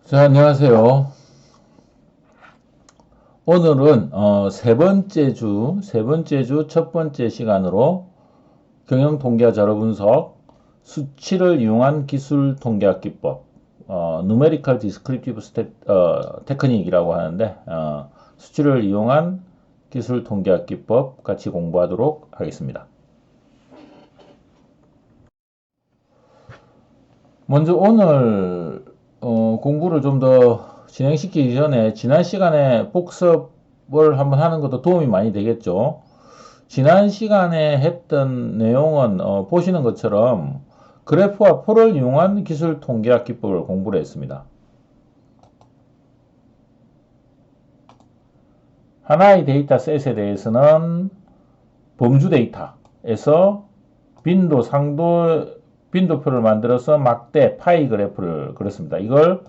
자, 안녕하세요. 오늘은 세 번째 주 첫 번째 시간으로 경영 통계와 자료 분석, 수치를 이용한 기술 통계학 기법, Numerical Descriptive Technique이라고 하는데, 수치를 이용한 기술 통계학 기법 같이 공부하도록 하겠습니다. 먼저 오늘 공부를 좀 더 진행시키기 전에 지난 시간에 복습을 한번 하는 것도 도움이 많이 되겠죠. 지난 시간에 했던 내용은 보시는 것처럼 그래프와 표를 이용한 기술 통계학 기법을 공부를 했습니다. 하나의 데이터셋에 대해서는 범주 데이터에서 빈도, 상도, 빈도표를 만들어서 막대 파이 그래프를 그렸습니다. 이걸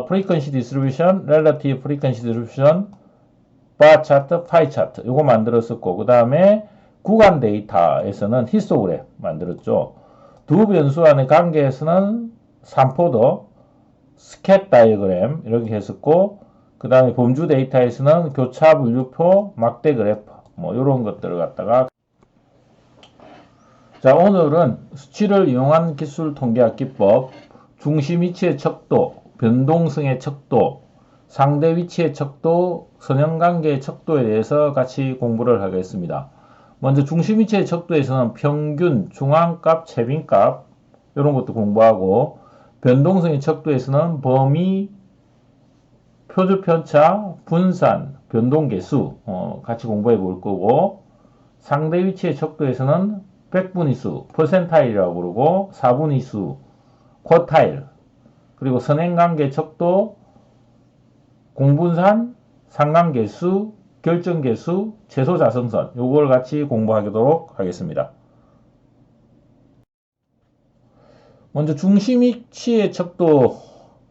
frequency distribution, relative frequency distribution, 바 차트, 파이 차트 요거 만들었었고, 그 다음에 구간 데이터에서는 히스토그램 만들었죠. 두 변수 간의 관계에서는 삼포더, 스캣 다이어그램 이렇게 했었고, 그 다음에 범주 데이터에서는 교차 분류표, 막대 그래프 뭐 이런 것들을 갖다가, 자, 오늘은 수치를 이용한 기술 통계학 기법, 중심 위치의 척도, 변동성의 척도, 상대 위치의 척도, 선형관계의 척도에 대해서 같이 공부를 하겠습니다. 먼저 중심 위치의 척도에서는 평균, 중앙값, 최빈값 이런 것도 공부하고, 변동성의 척도에서는 범위, 표주편차, 분산, 변동계수 같이 공부해 볼 거고, 상대 위치의 척도에서는 백분위수, 퍼센타일이라고 부르고, 사분위수, 쿼타일, 그리고 선행관계 척도, 공분산, 상관계수, 결정계수, 최소자성선 요걸 같이 공부하도록 하겠습니다. 먼저 중심위치의 척도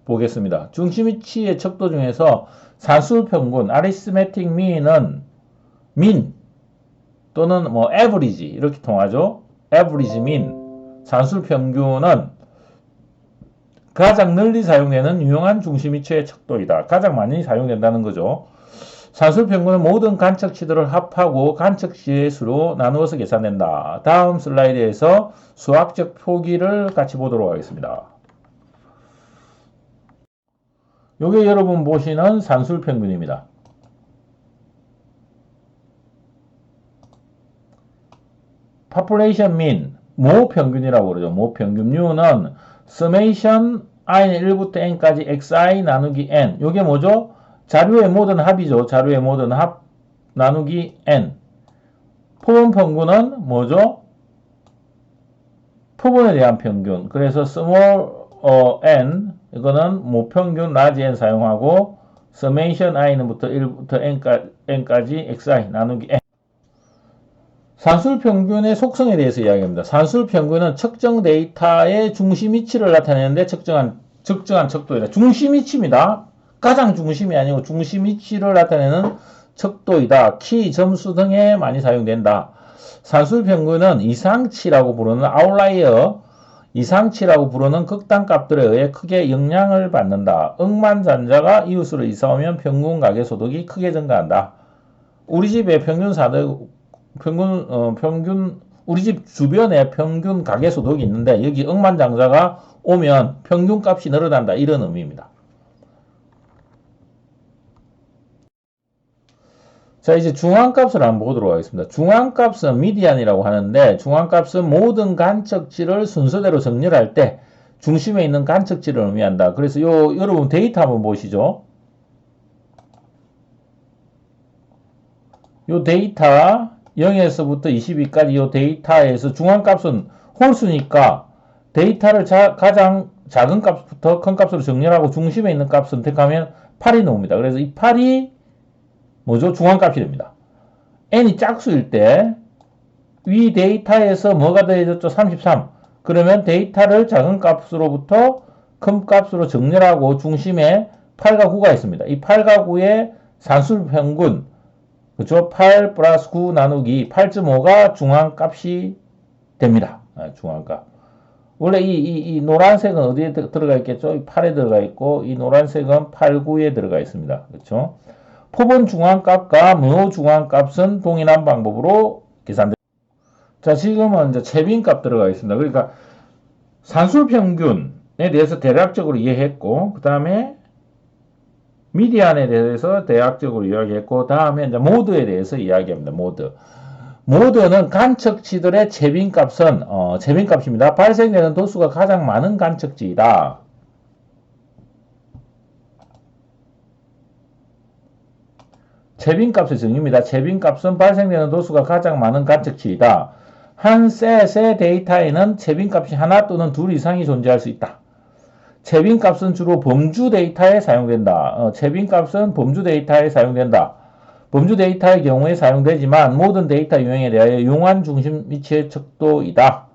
보겠습니다. 중심위치의 척도 중에서 산술평균, arithmetic mean은 민 또는 뭐 average 이렇게 통하죠. average mean, 산술평균은 가장 널리 사용되는 유용한 중심위치의 척도이다. 가장 많이 사용된다는 거죠. 산술평균은 모든 간척치들을 합하고 간척치의 수로 나누어서 계산된다. 다음 슬라이드에서 수학적 표기를 같이 보도록 하겠습니다. 이게 여러분 보시는 산술평균입니다. population mean, 모평균이라고 그러죠. 모평균. U는 summation i는 1부터 n까지 xi 나누기 n. 이게 뭐죠? 자료의 모든 합이죠. 자료의 모든 합 나누기 n. 표본 평균은 뭐죠? 표본에 대한 평균. 그래서 small n 이거는 모평균 large n 사용하고, summation i는부터 1부터 n까지 xi 나누기 n. 산술평균의 속성에 대해서 이야기합니다. 산술평균은 측정 데이터의 중심 위치를 나타내는데 적정한 척도이다. 중심 위치입니다. 가장 중심이 아니고 중심 위치를 나타내는 척도이다. 키, 점수 등에 많이 사용된다. 산술평균은 이상치라고 부르는 아웃라이어, 이상치라고 부르는 극단값들에 의해 크게 영향을 받는다. 억만장자가 이웃으로 이사오면 평균 가계소득이 크게 증가한다. 우리 집의 우리 집 주변에 평균 가계소득이 있는데 여기 억만장자가 오면 평균값이 늘어난다. 이런 의미입니다. 자, 이제 중앙값을 한번 보도록 하겠습니다. 중앙값은 미디안이라고 하는데, 중앙값은 모든 간척치를 순서대로 정렬할 때 중심에 있는 간척치를 의미한다. 그래서 여러분 데이터 한번 보시죠. 요 데이터 0에서부터 22까지 이 데이터에서 중앙값은 홀수니까 데이터를 가장 작은 값부터 큰 값으로 정렬하고 중심에 있는 값 선택하면 8이 나옵니다. 그래서 이 8이 뭐죠? 중앙값이 됩니다. n이 짝수일 때 위 데이터에서 뭐가 더해졌죠? 33. 그러면 데이터를 작은 값으로부터 큰 값으로 정렬하고 중심에 8과 9가 있습니다. 이 8과 9의 산술평균, 그렇죠? 8 플러스 9 나누기 8.5가 중앙값이 됩니다. 중앙값. 원래 이 노란색은 어디에 들어가 있겠죠? 이 8에 들어가 있고, 이 노란색은 8, 9에 들어가 있습니다. 그렇죠? 포본 중앙값과 문호 중앙값은 동일한 방법으로 계산됩니다. 자, 지금은 이제 채빈값 들어가 있습니다. 그러니까 산술 평균에 대해서 대략적으로 이해했고, 그 다음에 미디안에 대해서 대략적으로 이야기했고, 다음에 이제 모드에 대해서 이야기합니다. 모드는 간척지들의 채빈값은 채빈값입니다. 발생되는 도수가 가장 많은 간척지이다. 채빈값의 정의입니다. 채빈값은 발생되는 도수가 가장 많은 간척지이다. 한 셋의 데이터에는 채빈값이 하나 또는 둘 이상이 존재할 수 있다. 채빈값은 주로 범주 데이터에 사용된다. 채빈값은 범주 데이터에 사용된다. 범주 데이터의 경우에 사용되지만 모든 데이터 유형에 대하여 용한 중심 위치의 척도이다.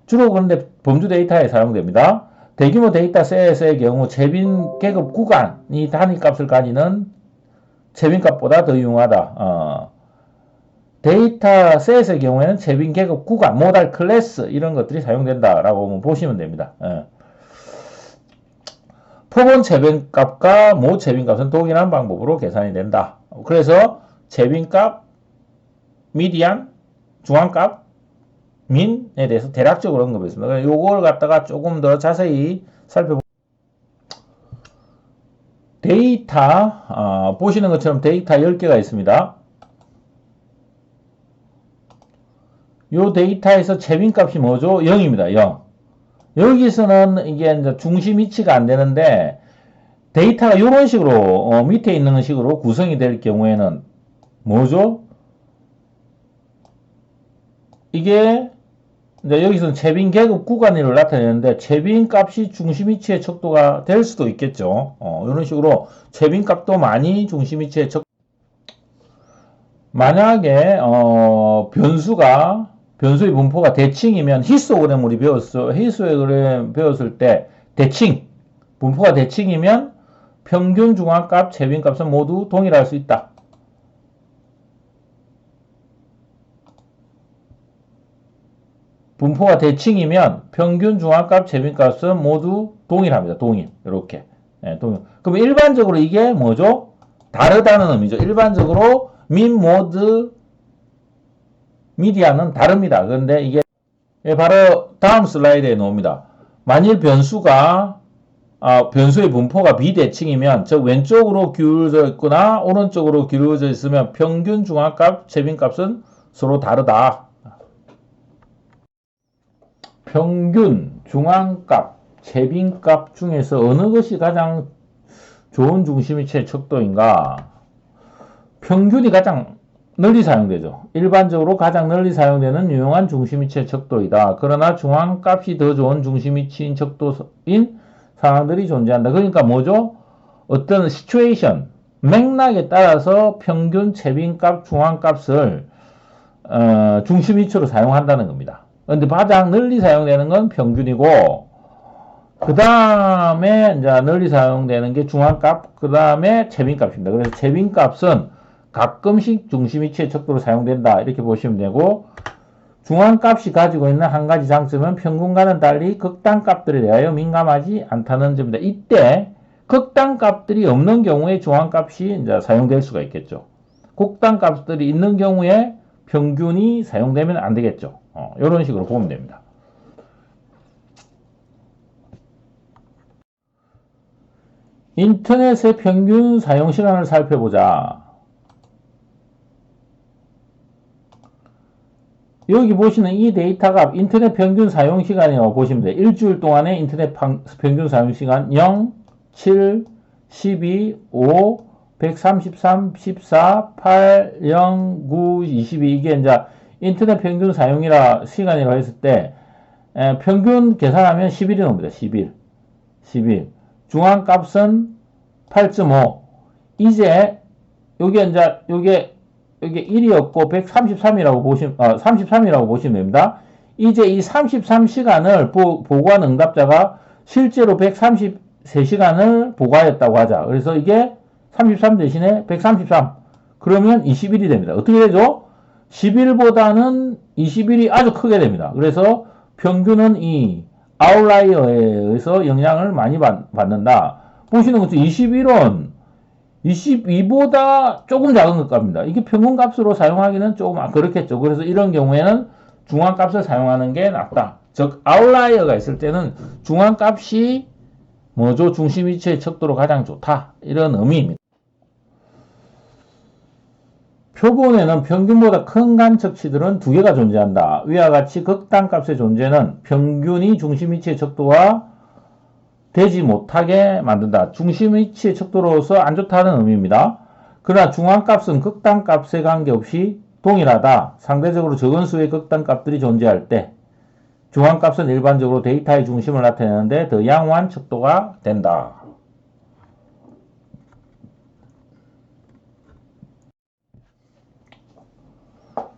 주로 그런데 범주 데이터에 사용됩니다. 대규모 데이터 셋의 경우 채빈 계급 구간이 단위값을 가지는 채빈값보다 더 유용하다. 데이터 셋의 경우에는 채빈 계급 구간, 모달 클래스 이런 것들이 사용된다라고 보시면 됩니다. 포본 채빈값과 모 채빈값은 동일한 방법으로 계산이 된다. 그래서 채빈값, 미디안, 중앙값, 민에 대해서 대략적으로 언급했습니다. 요걸 갖다가 조금 더 자세히 살펴보면 데이터, 보시는 것처럼 데이터 10개가 있습니다. 요 데이터에서 채빈값이 뭐죠? 0입니다. 0. 여기서는 이게 이제 중심 위치가 안 되는데 데이터가 이런 식으로 밑에 있는 식으로 구성이 될 경우에는 뭐죠? 이게 이제 여기서는 채빈 계급 구간을 나타내는데 채빈 값이 중심 위치의 척도가 될 수도 있겠죠. 이런 식으로 채빈 값도 많이 중심 위치의 척도. 만약에 변수의 분포가 대칭이면 히스토그램 우리 배웠어. 히스토그램 배웠을 때 대칭 분포가 대칭이면 평균 중앙값 채빈값은 모두 동일할 수 있다. 분포가 대칭이면 평균 중앙값 채빈값은 모두 동일합니다. 동일. 이렇게. 네, 동일. 그럼 일반적으로 이게 뭐죠? 다르다는 의미죠. 일반적으로 민, 모드, 미디안은 다릅니다. 그런데 이게 바로 다음 슬라이드에 나옵니다. 만일 변수의 분포가 비대칭이면, 즉 왼쪽으로 기울어져 있거나 오른쪽으로 기울어져 있으면 평균 중앙값, 채빈값은 서로 다르다. 평균 중앙값, 채빈값 중에서 어느 것이 가장 좋은 중심위치의 척도인가? 평균이 가장 널리 사용되죠. 일반적으로 가장 널리 사용되는 유용한 중심위치의 척도이다. 그러나 중앙값이 더 좋은 중심위치인 척도인 상황들이 존재한다. 그러니까 뭐죠? 어떤 시츄에이션, 맥락에 따라서 평균 채빈값, 중앙값을 중심위치로 사용한다는 겁니다. 그런데 가장 널리 사용되는 건 평균이고, 그 다음에 이제 널리 사용되는 게 중앙값, 그 다음에 채빈값입니다. 그래서 채빈값은 가끔씩 중심위치의 척도로 사용된다. 이렇게 보시면 되고, 중앙값이 가지고 있는 한 가지 장점은 평균과는 달리 극단값들에 대하여 민감하지 않다는 점입니다. 이때 극단값들이 없는 경우에 중앙값이 이제 사용될 수가 있겠죠. 극단값들이 있는 경우에 평균이 사용되면 안 되겠죠. 이런 식으로 보면 됩니다. 인터넷의 평균 사용 시간을 살펴보자. 여기 보시는 이 데이터가 인터넷 평균 사용 시간이라고 보시면 돼요. 일주일 동안의 인터넷 평균 사용 시간 0, 7, 12, 5, 133, 14, 8, 0, 9, 22 이게 이제 인터넷 평균 사용이라 시간이라고 했을 때 평균 계산하면 10일이 나옵니다. 10일. 중앙값은 8.5. 이제 요게 1이었고 133이라고 보시면 33이라고 보시면 됩니다. 이제 이 33시간을 보고한 응답자가 실제로 133시간을 보고하였다고 하자. 그래서 이게 33 대신에 133. 그러면 20일이 됩니다. 어떻게 되죠? 10일보다는 20일이 아주 크게 됩니다. 그래서 평균은 이 아웃라이어에 의해서 영향을 많이 받는다. 보시는 것처럼 21은 22보다 조금 작은 것 값입니다. 이게 평균값으로 사용하기는 조금 그렇겠죠. 그래서 이런 경우에는 중앙값을 사용하는 게 낫다. 즉 아웃라이어가 있을 때는 중앙값이 뭐죠? 중심 위치의 척도로 가장 좋다. 이런 의미입니다. 표본에는 평균보다 큰 간척치들은 두 개가 존재한다. 위와 같이 극단값의 존재는 평균이 중심 위치의 척도와 되지 못하게 만든다. 중심 위치의 척도로서 안 좋다는 의미입니다. 그러나 중앙값은 극단값에 관계없이 동일하다. 상대적으로 적은 수의 극단값들이 존재할 때 중앙값은 일반적으로 데이터의 중심을 나타내는데 더 양호한 척도가 된다.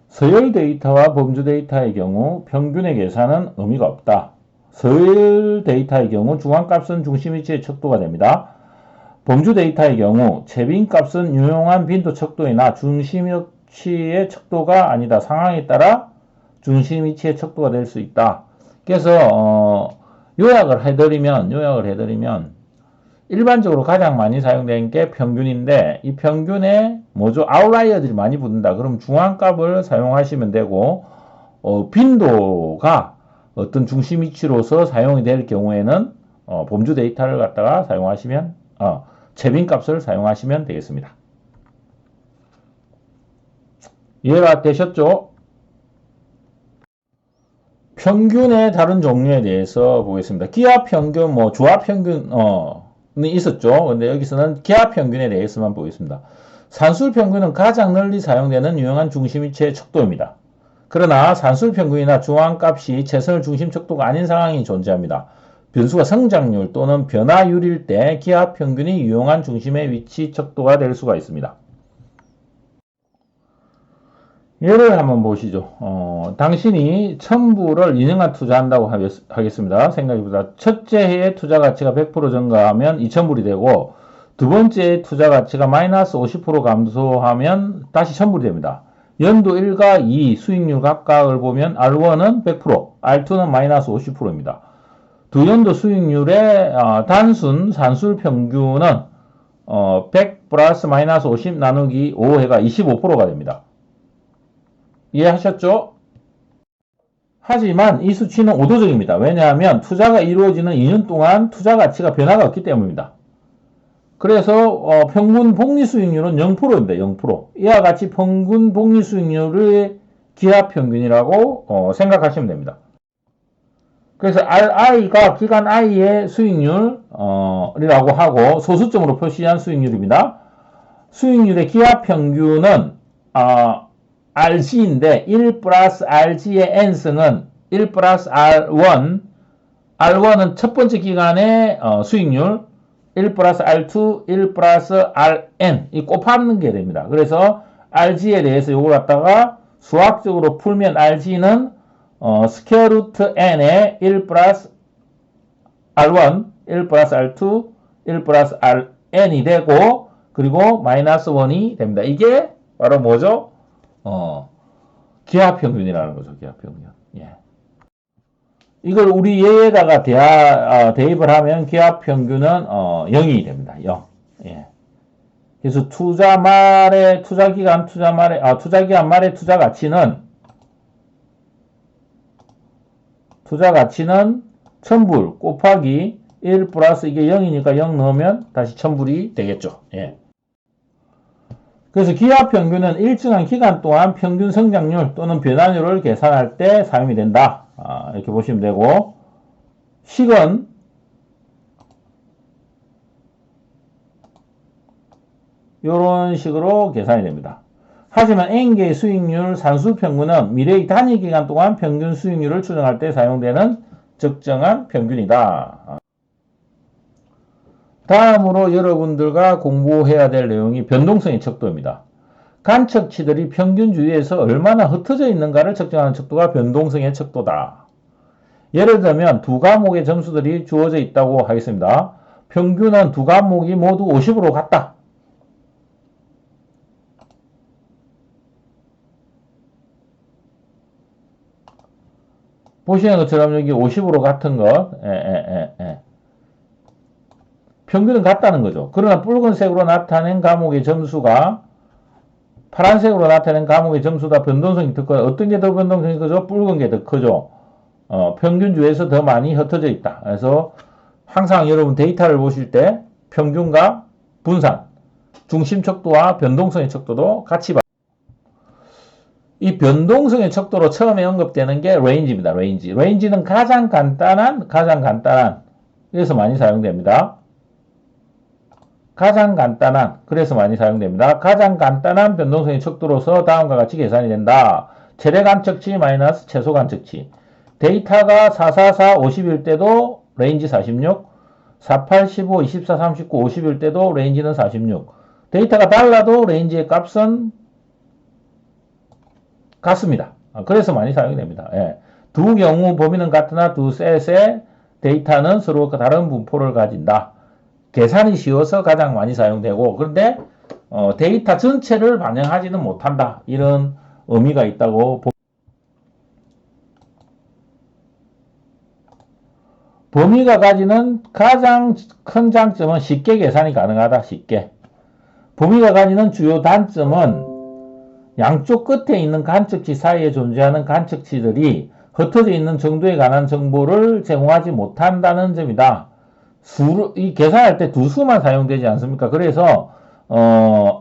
서열 데이터와 범주 데이터의 경우 평균의 계산은 의미가 없다. 서열 데이터의 경우 중앙값은 중심 위치의 척도가 됩니다. 범주 데이터의 경우 최빈값은 유용한 빈도 척도이나 중심 위치의 척도가 아니다. 상황에 따라 중심 위치의 척도가 될 수 있다. 그래서 요약을 해드리면 일반적으로 가장 많이 사용되는 게 평균인데 이 평균에 뭐죠? 아웃라이어들이 많이 붙는다. 그럼 중앙값을 사용하시면 되고 빈도가 어떤 중심 위치로서 사용이 될 경우에는 범주 데이터를 갖다가 사용하시면 최빈값을 사용하시면 되겠습니다. 이해가 되셨죠? 평균의 다른 종류에 대해서 보겠습니다. 기하 평균, 조합 평균, 있었죠. 근데 여기서는 기하 평균에 대해서만 보겠습니다. 산술 평균은 가장 널리 사용되는 유용한 중심 위치의 척도입니다. 그러나 산술 평균이나 중앙값이 최선을 중심 척도가 아닌 상황이 존재합니다. 변수가 성장률 또는 변화율일 때 기하 평균이 유용한 중심의 위치 척도가 될 수가 있습니다. 예를 한번 보시죠. 당신이 1000불을 2년간 투자한다고 하겠습니다. 생각해보자. 첫째 해에 투자 가치가 100% 증가하면 2000불이 되고 두 번째 투자 가치가 마이너스 50% 감소하면 다시 1000불이 됩니다. 연도 1과 2 수익률 각각을 보면 R1은 100%, R2는 마이너스 50%입니다. 두 연도 수익률의 단순 산술 평균은 100 플러스 마이너스 50 나누기 5해가 25%가 됩니다. 이해하셨죠? 하지만 이 수치는 오도적입니다. 왜냐하면 투자가 이루어지는 2년 동안 투자 가치가 변화가 없기 때문입니다. 그래서 평균 복리 수익률은 0%입니다. 0%. 이와 같이 평균 복리 수익률의 기하 평균이라고 생각하시면 됩니다. 그래서 RI가 기간 I의 수익률이라고 하고 소수점으로 표시한 수익률입니다. 수익률의 기하 평균은 RG인데 1 플러스 RG의 n승은 1 플러스 R1 R1은 첫 번째 기간의 수익률 1 플러스 R2 1 플러스 RN 이 곱하는 게 됩니다. 그래서 RG에 대해서 이걸 갖다가 수학적으로 풀면 RG는 스퀘어 루트 n의 1 플러스 R1 1 플러스 R2 1 플러스 RN이 되고 그리고 마이너스 1이 됩니다. 이게 바로 뭐죠? 기하평균이라는 거죠. 기하평균. 예. 이걸 우리 얘에다가 대입을 하면 기하평균은 0이 됩니다. 0. 예. 그래서 투자 기간 말의 투자 가치는 1000불 곱하기 1 플러스 이게 0이니까 0 넣으면 다시 1000불이 되겠죠. 예. 그래서 기하 평균은 일정한 기간 동안 평균 성장률 또는 변화율을 계산할 때 사용이 된다. 이렇게 보시면 되고 식은 이런 식으로 계산이 됩니다. 하지만 N개의 수익률 산술 평균은 미래의 단위 기간 동안 평균 수익률을 추정할 때 사용되는 적정한 평균이다. 다음으로 여러분들과 공부해야 될 내용이 변동성의 척도입니다. 간척치들이 평균 주위에서 얼마나 흩어져 있는가를 측정하는 척도가 변동성의 척도다. 예를 들면 두 과목의 점수들이 주어져 있다고 하겠습니다. 평균은 두 과목이 모두 50으로 같다. 보시는 것처럼 여기 50으로 같은 것, 평균은 같다는 거죠. 그러나 붉은색으로 나타낸 과목의 점수가 파란색으로 나타낸 과목의 점수다 변동성이 더 커요. 어떤 게 더 변동성이 크죠? 붉은 게 더 크죠. 평균주에서 더 많이 흩어져 있다. 그래서 항상 여러분 데이터를 보실 때 평균과 분산, 중심 척도와 변동성의 척도도 같이 봐. 이 변동성의 척도로 처음에 언급되는 게 레인지입니다. 레인지. 레인지는 가장 간단한, 그래서 많이 사용됩니다. 가장 간단한, 그래서 많이 사용됩니다. 가장 간단한 변동성의 척도로서 다음과 같이 계산이 된다. 최대 관측치 마이너스 최소 관측치. 데이터가 444, 50일 때도 레인지 46, 48, 15, 24, 39, 50일 때도 레인지는 46. 데이터가 달라도 레인지의 값은 같습니다. 그래서 많이 사용이 됩니다. 예. 두 경우 범위는 같으나 두 셋의 데이터는 서로 다른 분포를 가진다. 계산이 쉬워서 가장 많이 사용되고, 그런데 데이터 전체를 반영하지는 못한다. 이런 의미가 있다고 봅니다. 범위가 가지는 가장 큰 장점은 쉽게 계산이 가능하다. 쉽게. 범위가 가지는 주요 단점은 양쪽 끝에 있는 관측치 사이에 존재하는 관측치들이 흩어져 있는 정도에 관한 정보를 제공하지 못한다는 점이다. 이 계산할 때 두 수만 사용되지 않습니까? 그래서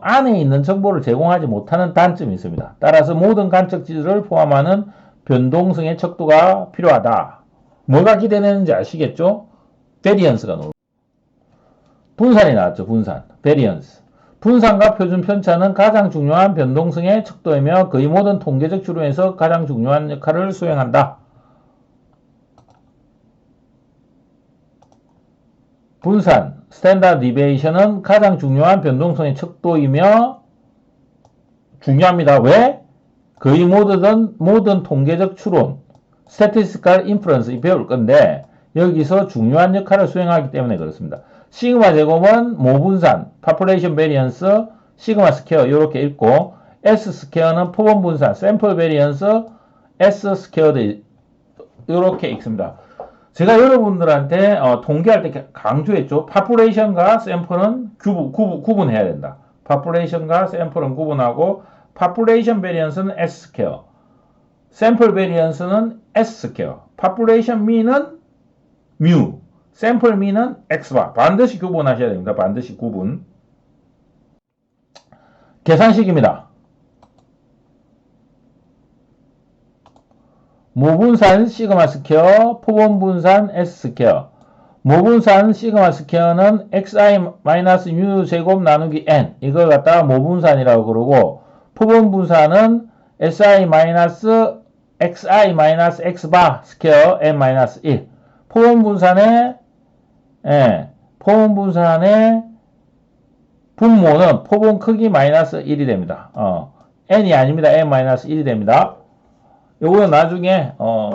안에 있는 정보를 제공하지 못하는 단점이 있습니다. 따라서 모든 관측치들을 포함하는 변동성의 척도가 필요하다. 뭐가 기대되는지 아시겠죠? 베리언스가 나옵니다. 분산이 나왔죠. 분산. 베리언스. 분산과 표준 편차는 가장 중요한 변동성의 척도이며 거의 모든 통계적 추론에서 가장 중요한 역할을 수행한다. 분산, 스탠다드 디베이션은 가장 중요한 변동성의 척도이며 중요합니다. 왜? 거의 모든 통계적 추론, statistical inference 배울 건데 여기서 중요한 역할을 수행하기 때문에 그렇습니다. 시그마 제곱은 모분산, population variance, 시그마 스퀘어 이렇게 읽고 S 스퀘어는 포범 분산, 샘플 베리언스, S 스퀘어드 이렇게 읽습니다. 제가 여러분들한테 통계할 때 강조했죠. population과 샘플은 구분해야 된다. population과 샘플은 구분하고 population variance는 S 스퀘어, 샘플 베리언스는 S 스퀘어, population mean은 mu, 샘플 mean은 X바. 반드시 구분하셔야 됩니다. 반드시 구분. 계산식입니다. 모분산 시그마 스퀘어, 포범분산 S 스퀘어. 모분산 시그마 스퀘어는 xi-mu 제곱 나누기 n 이걸 갖다가 모분산이라고 그러고, 포범분산은 si-xi-x바 스퀘어 n-1. 포범분산의 분모는 포본 크기 마이너스 1이 됩니다. n이 아닙니다. n-1이 됩니다. 요거는 나중에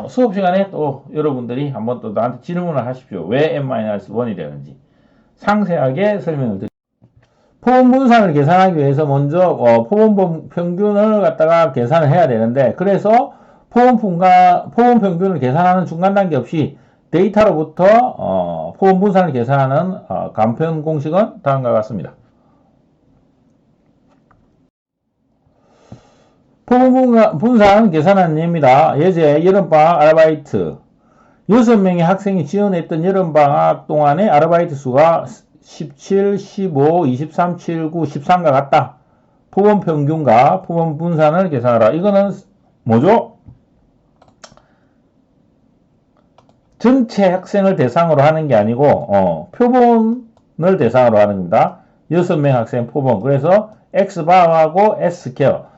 수업 시간에 또 여러분들이 한번 또 나한테 질문을 하십시오. 왜 n-1이 되는지 상세하게 설명을 드립니다. 포본 분산을 계산하기 위해서 먼저 포본 평균을 갖다가 계산을 해야 되는데, 그래서 포본 평균을 계산하는 중간 단계 없이 데이터로부터 포본 분산을 계산하는 간편 공식은 다음과 같습니다. 포본 분산 계산하는 예입니다. 예제 여름방학 아르바이트 6명의 학생이 지원했던 여름방학 동안의 아르바이트 수가 17, 15, 23, 7, 9, 13과 같다. 포본 평균과 포본 분산을 계산하라. 이거는 뭐죠? 전체 학생을 대상으로 하는 게 아니고 표본을 대상으로 하는 겁니다. 6명 학생 포본. 그래서 X바하고 S스퀘어.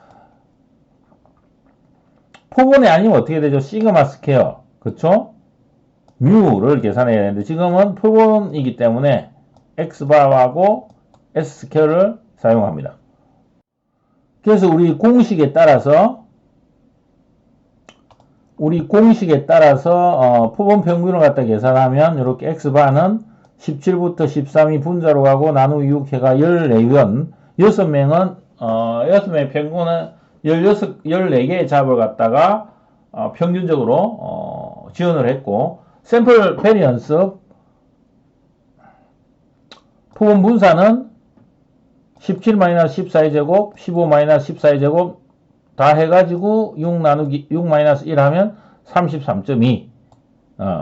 포본이 아니면 어떻게 되죠? 시그마 스퀘어. 그쵸? 뮤를 계산해야 되는데 지금은 표본이기 때문에 X바하고 S스퀘어를 사용합니다. 그래서 우리 공식에 따라서 포본 평균을 갖다 계산하면 이렇게 X바는 17부터 13이 분자로 가고 나누기 6 해가 14원, 6명의 평균은 14개의 잡을 갖다가 평균적으로 지원을 했고, 샘플 베리언스 부분 분사는 17-14의 제곱, 15-14의 제곱 다 해가지고 6 나누기 6-1 하면 33.2.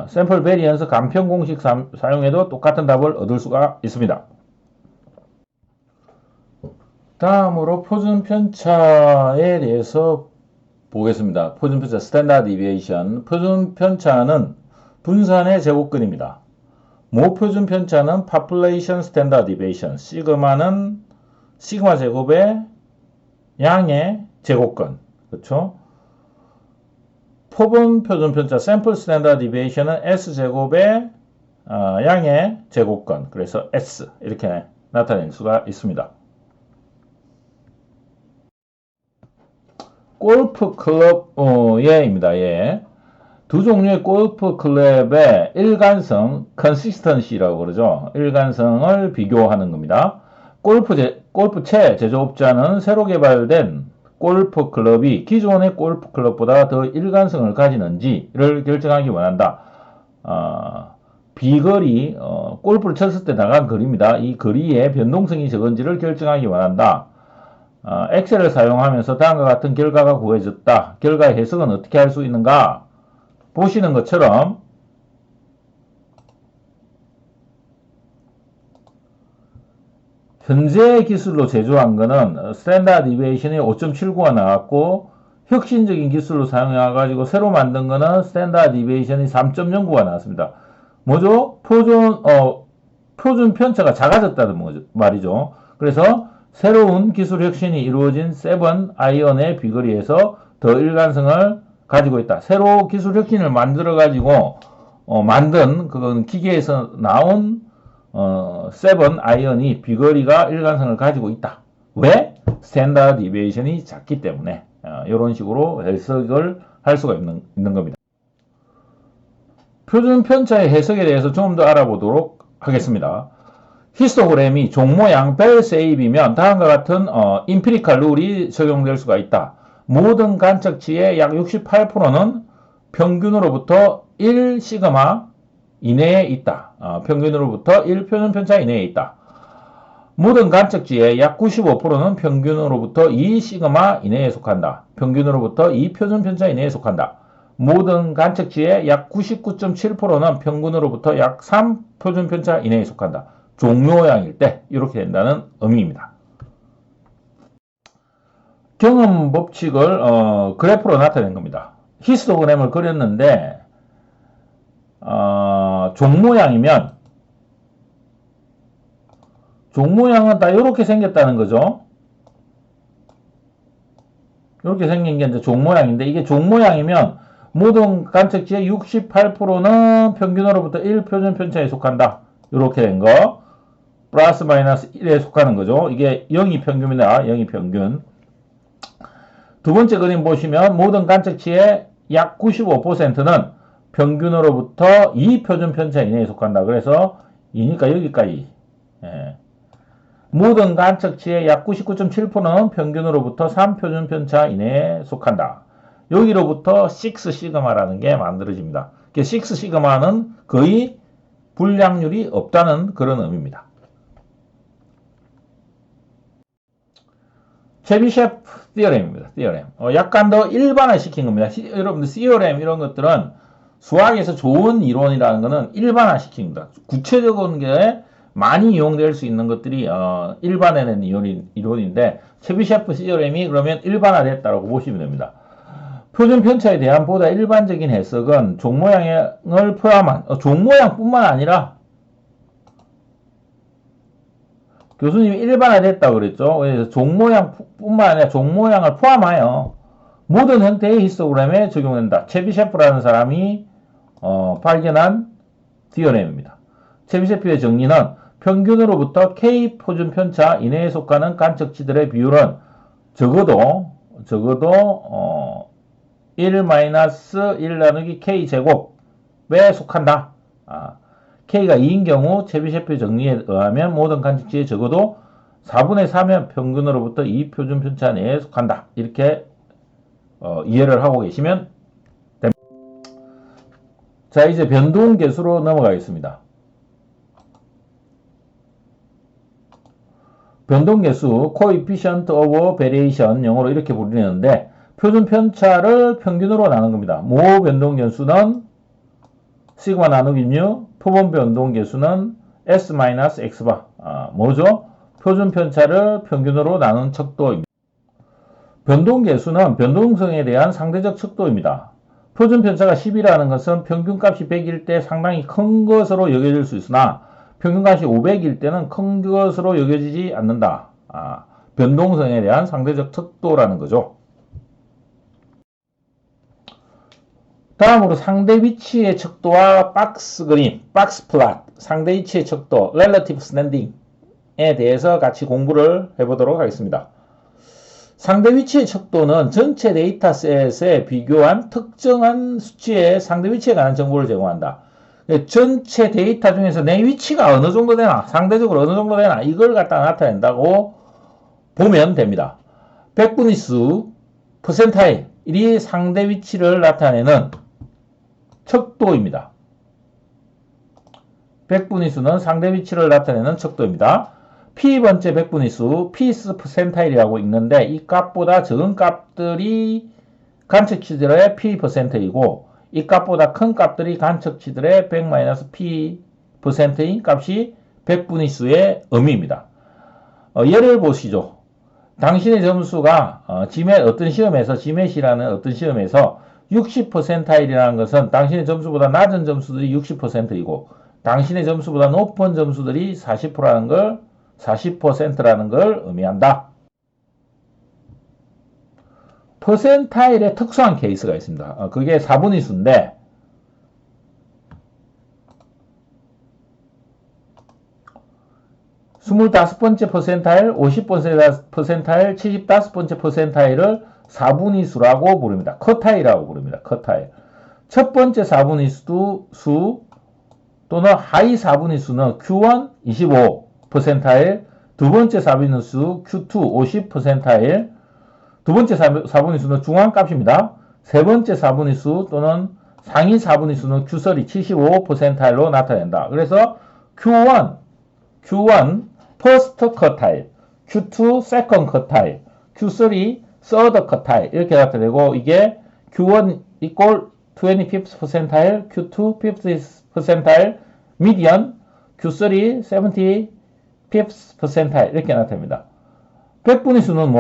샘플 베리언스 간편 공식 사용해도 똑같은 답을 얻을 수가 있습니다. 다음으로 표준 편차에 대해서 보겠습니다. 표준 편차 스탠다드 디비에이션. 표준 편차는 분산의 제곱근입니다. 모표준 편차는 population standard deviation. 시그마는 시그마 제곱의 양의 제곱근. 그렇죠? 표본 표준 편차 sample standard deviation은 S 제곱의 양의 제곱근. 그래서 S 이렇게 나타낼 수가 있습니다. 골프 클럽입니다. 예. 두 종류의 골프 클럽의 일관성, consistency라고 그러죠. 일관성을 비교하는 겁니다. 골프채 제조업자는 새로 개발된 골프 클럽이 기존의 골프 클럽보다 더 일관성을 가지는지를 결정하기 원한다. 비거리, 골프를 쳤을 때 나간 거리입니다. 이 거리의 변동성이 적은지를 결정하기 원한다. 엑셀을 사용하면서 다음과 같은 결과가 구해졌다. 결과의 해석은 어떻게 할 수 있는가? 보시는 것처럼 현재 기술로 제조한 거는 스탠다드 디비에이션이 5.79가 나왔고, 혁신적인 기술로 사용해가지고 새로 만든 거는 스탠다드 디비에이션이 3.09가 나왔습니다. 뭐죠? 표준 편차가 작아졌다는 말이죠. 그래서 새로운 기술 혁신이 이루어진 세븐 아이언의 비거리에서 더 일관성을 가지고 있다. 새로 기술 혁신을 만들어가지고 만든 그건 기계에서 나온 세븐 아이언이 비거리가 일관성을 가지고 있다. 왜? 스탠다드 디비에이션이 작기 때문에 이런 식으로 해석을 할 수가 있는 겁니다. 표준 편차의 해석에 대해서 좀 더 알아보도록 하겠습니다. 히스토그램이 종모양 벨 세입이면 다음과 같은 임피리컬 룰이 적용될 수가 있다. 모든 관측치의 약 68%는 평균으로부터 1 시그마 이내에 있다. 평균으로부터 1 표준 편차 이내에 있다. 모든 관측치의 약 95%는 평균으로부터 2 시그마 이내에 속한다. 평균으로부터 2 표준 편차 이내에 속한다. 모든 관측치의 약 99.7%는 평균으로부터 약 3 표준 편차 이내에 속한다. 종묘양일 때 이렇게 된다는 의미입니다. 경험 법칙을 그래프로 나타낸 겁니다. 히스토그램을 그렸는데 종모양은 다 이렇게 생겼다는 거죠. 이렇게 생긴 게 이제 종모양인데, 이게 종모양이면 모든 관측치의 68%는 평균으로부터 1 표준 편차에 속한다. 이렇게 된 거. 플러스 마이너스 1에 속하는 거죠. 이게 0이 평균입니다. 0이 평균. 두 번째 그림 보시면 모든 관측치의 약 95%는 평균으로부터 2 표준 편차 이내에 속한다. 그래서 2니까 여기까지. 예. 모든 관측치의 약 99.7%는 평균으로부터 3 표준 편차 이내에 속한다. 여기로부터 6 시그마라는 게 만들어집니다. 6 시그마는 거의 불량률이 없다는 그런 의미입니다. 체비셰프 티어렘입니다. 티어렘. 약간 더 일반화시킨 겁니다. 여러분들 티어렘 이런 것들은 수학에서 좋은 이론이라는 것은 일반화시킵니다. 구체적인 게 많이 이용될 수 있는 것들이 일반화된 이론인데, 체비셰프 티어렘이 그러면 일반화됐다고 보시면 됩니다. 표준 편차에 대한 보다 일반적인 해석은 종모양을 포함한 종모양뿐만 아니라 교수님이 일반화됐다고 그랬죠. 그래서 종모양뿐만 아니라 종모양을 포함하여 모든 형태의 히스토그램에 적용된다. 체비셰프라는 사람이 발견한 디어렘입니다. 체비셰프의 정리는 평균으로부터 K 표준 편차 이내에 속하는 관측치들의 비율은 적어도 1-1 나누기 K 제곱에 속한다. K가 2인 경우 체비셰프의 정리에 의하면 모든 관측치에 적어도 4분의 3의 평균으로부터 2 표준 편차 내에 속한다. 이렇게 이해를 하고 계시면 됩니다. 자, 이제 변동계수로 넘어가겠습니다. 변동계수, coefficient of variation, 영어로 이렇게 부르는데, 표준 편차를 평균으로 나눈 겁니다. 모 변동계수는 시그마 나누기 mu, 표본 변동계수는 s-x바. 뭐죠? 표준 편차를 평균으로 나눈 척도입니다. 변동계수는 변동성에 대한 상대적 척도입니다. 표준 편차가 10이라는 것은 평균값이 100일 때 상당히 큰 것으로 여겨질 수 있으나 평균값이 500일 때는 큰 것으로 여겨지지 않는다. 변동성에 대한 상대적 척도라는 거죠. 다음으로 상대 위치의 척도와 박스 그림, 박스 플랫, 상대 위치의 척도, relative standing에 대해서 같이 공부를 해보도록 하겠습니다. 상대 위치의 척도는 전체 데이터셋에 비교한 특정한 수치의 상대 위치에 관한 정보를 제공한다. 전체 데이터 중에서 내 위치가 어느 정도 되나, 상대적으로 어느 정도 되나, 이걸 갖다 나타낸다고 보면 됩니다. 백분위 수, 퍼센타일이 상대 위치를 나타내는 척도입니다. 백분위 수는 상대 위치를 나타내는 척도입니다. P번째 백분위수, P's 퍼센타일이라고 읽는데 이 값보다 적은 값들이 간척치들의 P%이고 이 값보다 큰 값들이 간척치들의 100-P%인 값이 백분위수의 의미입니다. 예를 보시죠. 당신의 점수가 어떤 시험에서 GMAT이라는 어떤 시험에서 60%이라는 것은 당신의 점수보다 낮은 점수들이 60%이고 당신의 점수보다 높은 점수들이 40%라는 걸 의미한다. 퍼센타일의 특수한 케이스가 있습니다. 그게 4분위 수인데 25번째 퍼센타일, 50번째 퍼센타일, 75번째 퍼센타일을 4분위 수라고 부릅니다. 컷타일이라고 부릅니다. 컷타일. 첫 번째 4분위 수 또는 하이 4분위 수는 Q1 25 퍼센타일, 두 번째 4분위 수 Q2 50 퍼센타일, 두 번째 4분위 수는 중앙값입니다. 세 번째 4분위 수 또는 상위 4분위 수는 Q3 75 퍼센타일로 나타낸다. 그래서 Q1 first 컷타일, Q2 second 컷타일, Q3 third 컷타일 이렇게 나타내고 이게 Q1 equal 25th percentile, Q2 50th percentile, median, Q3 75th percentile 이렇게 나타납니다. 백분위 수는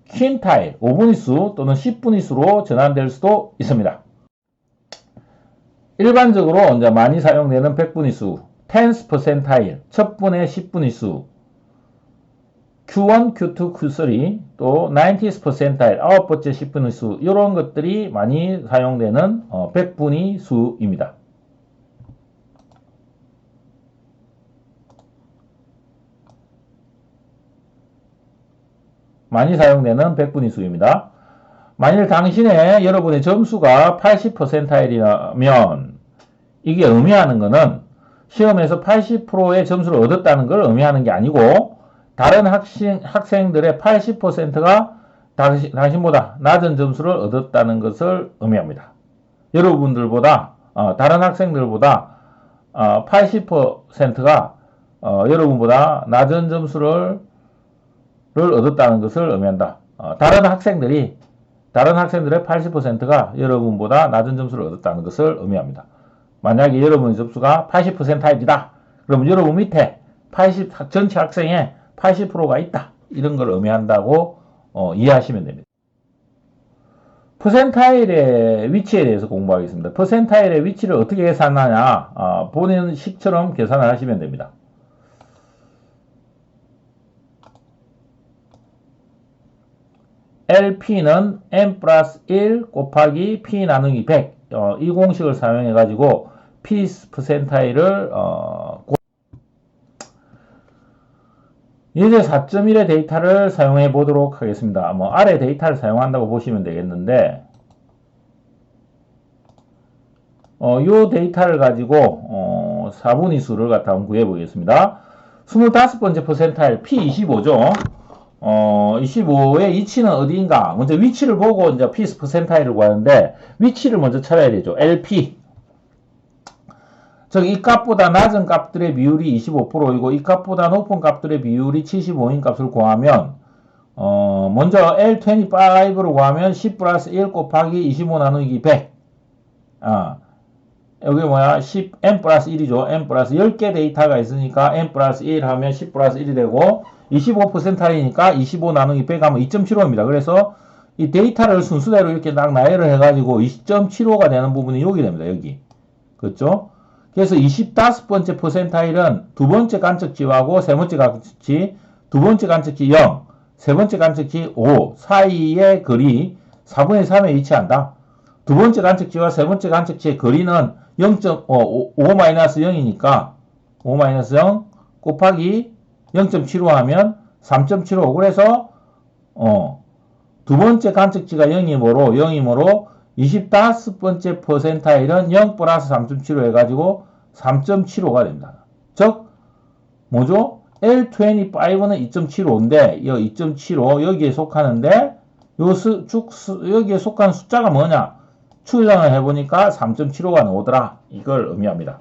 퀸타일, 5분위 수 또는 10분위 수로 전환될 수도 있습니다. 일반적으로 이제 많이 사용되는 백분위 수, 10th percentile, 첫 분의 10분위 수, Q1, Q2, Q3, 또 90th percentile, 9번째 10분위 수, 이런 것들이 많이 사용되는 백분위 수입니다. 많이 사용되는 백분위 수입니다. 만일 여러분의 점수가 80%이라면 이게 의미하는 것은 시험에서 80%의 점수를 얻었다는 걸 의미하는 게 아니고 다른 학생들의 80%가 당신보다 낮은 점수를 얻었다는 것을 의미합니다. 여러분들보다 다른 학생들보다 80%가 여러분보다 낮은 점수를 얻었다는 것을 의미한다. 다른 학생들의 80%가 여러분보다 낮은 점수를 얻었다는 것을 의미합니다. 만약에 여러분의 점수가 80%이다. 그러면 여러분 밑에 전체 학생의 80%가 있다. 이런 걸 의미한다고 이해하시면 됩니다. 퍼센타일의 위치에 대해서 공부하겠습니다. 퍼센타일의 위치를 어떻게 계산하냐? 본인 식처럼 계산을 하시면 됩니다. LP는 n 플러스 1 곱하기 P 나누기 100 이 공식을 사용해 가지고 P 퍼센타일을 이제 4.1의 데이터를 사용해 보도록 하겠습니다. 아래 데이터를 사용한다고 보시면 되겠는데 이 데이터를 가지고 4분위 수를 갖다 한번 구해 보겠습니다. 25번째 퍼센타일 P25죠. 25의 위치는 어디인가? 먼저 위치를 보고 이제 P 퍼센타일을 구하는데 위치를 먼저 찾아야 되죠. LP. 즉, 이 값보다 낮은 값들의 비율이 25%이고, 이 값보다 높은 값들의 비율이 75인 값을 구하면, 먼저 L25로 구하면 10 플러스 1 곱하기 25 나누기 100. 여기 뭐야? 10, n 플러스 1이죠. n 플러스 10개 데이터가 있으니까 n 플러스 1 하면 10 플러스 1이 되고, 25%이니까 25 나누기 100 하면 2.75입니다. 그래서 이 데이터를 순수대로 이렇게 딱 나열을 해가지고 2.75가 되는 부분이 여기 됩니다. 여기. 그렇죠? 그래서 25번째 퍼센타일은 두 번째 관측치하고 세 번째 관측치, 두 번째 관측치 0, 세 번째 관측치 5 사이의 거리 4분의 3에 위치한다. 두 번째 관측치와 세 번째 관측치의 거리는 5-0이니까 5-0 곱하기 0.75 하면 3.75. 그래서 두 번째 관측치가 0이므로 25번째 퍼센타일은 0 플러스 3.75 해가지고 3.75가 됩니다. 즉 뭐죠? L25는 2.75인데 2.75 여기에 속하는데 여기에 속한 숫자가 뭐냐? 추정을 해보니까 3.75가 나오더라. 이걸 의미합니다.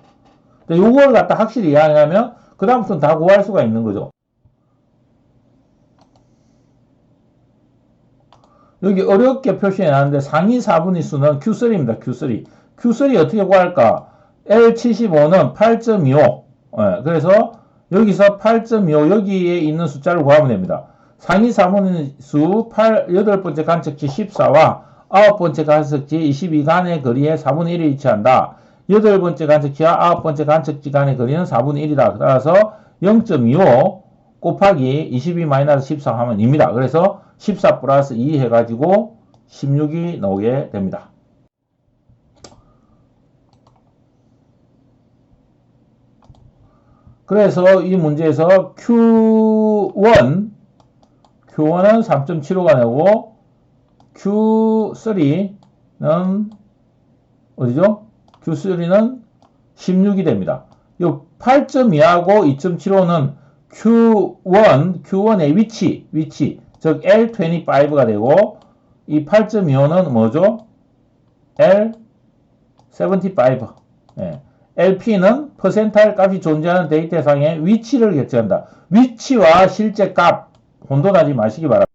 근데 이걸 갖다 확실히 이해하려면 그 다음부터는 다 구할 수가 있는 거죠. 여기 어렵게 표시해놨는데 상위 4분의 수는 Q3입니다. Q3. Q3 어떻게 구할까? L75는 8.25. 그래서 여기서 8.25 여기에 있는 숫자를 구하면 됩니다. 상위 4분의 수 8번째 관측치 14와 9번째 관측치 22 간의 거리에 4분의 1이 위치한다. 8번째 관측치와 9번째 관측치 간의 거리는 4분의 1이다. 따라서 0.25 곱하기 22-14 하면 2입니다. 그래서 14 플러스 2 해가지고 16이 나오게 됩니다. 그래서 이 문제에서 Q1은 3.75가 나오고 Q3는 어디죠? Q3는 16이 됩니다. 이 8.2하고 2.75는 Q1의 위치, 즉 L25가 되고 이 8.25는 뭐죠? L75. LP는 퍼센타일 값이 존재하는 데이터상의 위치를 결정한다. 위치와 실제 값 혼돈하지 마시기 바랍니다.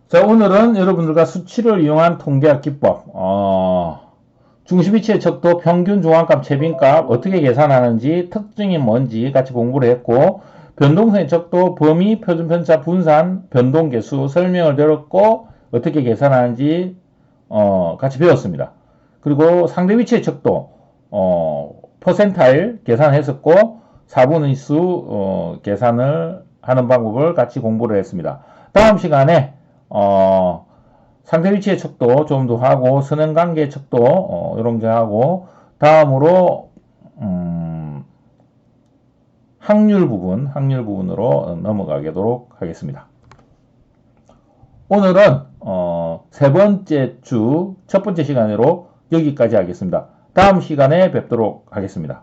자, 오늘은 여러분들과 수치를 이용한 통계학 기법, 중심위치의 척도, 평균 중앙값, 최빈값 어떻게 계산하는지, 특징이 뭔지 같이 공부를 했고, 변동성의 척도, 범위, 표준 편차, 분산, 변동계수 설명을 들었고 어떻게 계산하는지 같이 배웠습니다. 그리고 상대위치의 척도, 퍼센타일 계산했었고 4분의 수 계산을 하는 방법을 같이 공부를 했습니다. 다음 시간에 상대위치의 척도 좀 더 하고 선행관계의 척도 이런 게 하고 다음으로 확률 부분으로 넘어가도록 하겠습니다. 오늘은 세 번째 주 첫 번째 시간으로 여기까지 하겠습니다. 다음 시간에 뵙도록 하겠습니다.